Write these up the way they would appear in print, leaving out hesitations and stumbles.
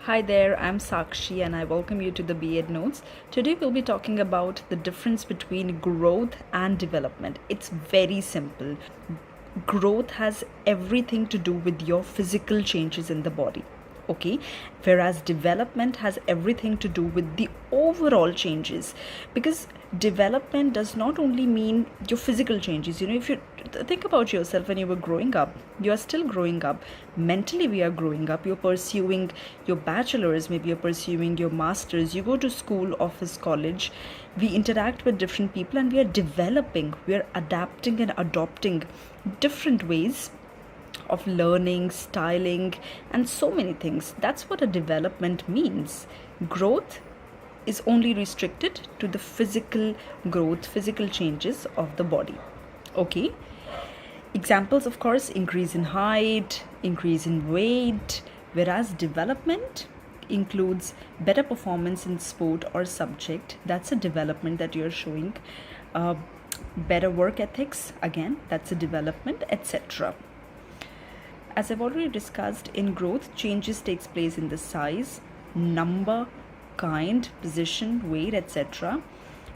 Hi there, I'm Sakshi and I welcome you to the B.Ed Notes. Today we'll be talking about the difference between growth and development. It's very simple. Growth has everything to do with your physical changes in the body. Okay, whereas development has everything to do with the overall changes, because development does not only mean your physical changes. If you think about yourself when you were growing up, you are still growing up mentally. We are growing up. You're pursuing your bachelor's, maybe you're pursuing your master's. You go to school, office, college. We interact with different people and we are developing. We are adapting and adopting different ways of learning, styling, and so many things. That's what a development means. Growth is only restricted to the physical growth, physical changes of the body. Okay? Examples, of course, increase in height, increase in weight, whereas development includes better performance in sport or subject. That's a development that you're showing. Better work ethics, again, that's a development, etc. As I've already discussed, in growth, changes takes place in the size, number, kind, position, weight, etc.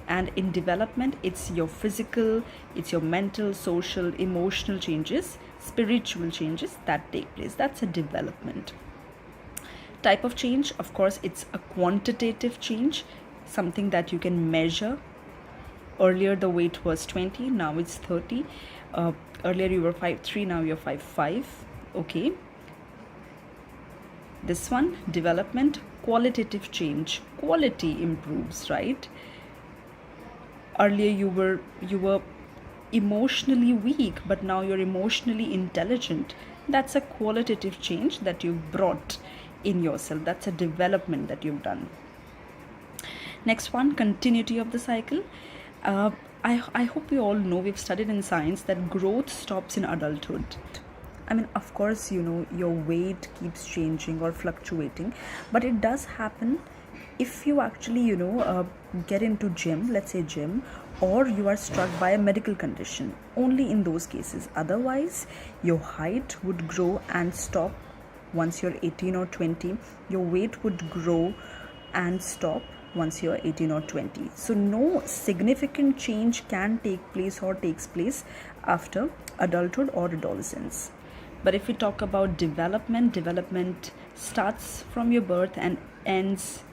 And in development, it's your physical, it's your mental, social, emotional changes, spiritual changes that take place. That's a development. Type of change, of course, it's a quantitative change, something that you can measure. Earlier the weight was 20, now it's 30. Earlier you were 5'3", now you're 5'5". Okay, this one, development, qualitative change, quality improves, right? Earlier you were emotionally weak, but now you're emotionally intelligent. That's a qualitative change that you've brought in yourself. That's a development that you've done. Next one, continuity of the cycle. I hope we all know, we've studied in science, that growth stops in adulthood. I mean, of course, your weight keeps changing or fluctuating, but it does happen if you actually, get into gym, let's say gym, or you are struck by a medical condition. Only in those cases. Otherwise, your height would grow and stop once you're 18 or 20. Your weight would grow and stop once you're 18 or 20. So no significant change can take place or takes place after adulthood or adolescence. But if we talk about development starts from your birth and ends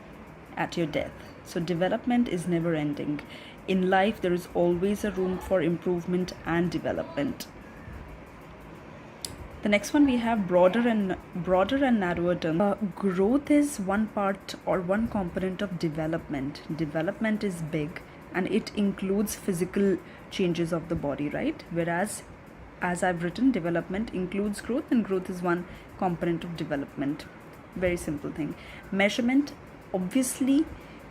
at your death. So development is never ending. In life, there is always a room for improvement and development. The next one, we have broader and narrower term. Growth is one part or one component of development. Development is big and it includes physical changes of the body, right? Whereas, as I've written, development includes growth and growth is one component of development. Very simple thing. Measurement, obviously,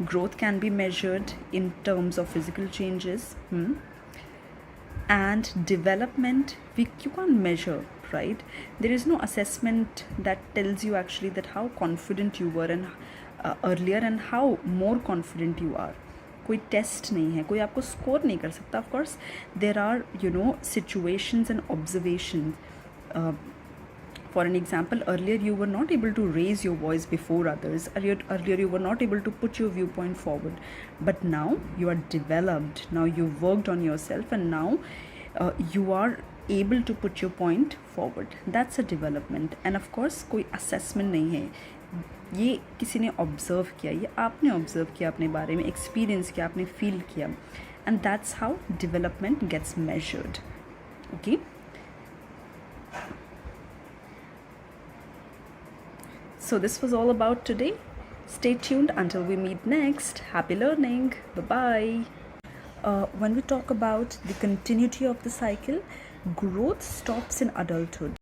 growth can be measured in terms of physical changes. And development, you can't measure, right? There is no assessment that tells you actually that how confident you were and earlier and how more confident you are. कोई test नहीं है, कोई आपको score नहीं कर सकता. Of course there are situations and observation. For an example, earlier you were not able to raise your voice before others. Earlier you were not able to put your viewpoint forward. But now you are developed. Now you've worked on yourself and now you are able to put your point forward. That's a development. And of course, कोई assessment नहीं है. ये किसी ने observe किया, ये आपने observe किया अपने बारे में, एक्सपीरियंस किया, आपने फील किया. And that's how development gets measured. Okay, so this was all about today. Stay tuned until we meet next. Happy learning. Bye-bye. When we talk about the continuity of the cycle, growth stops in adulthood.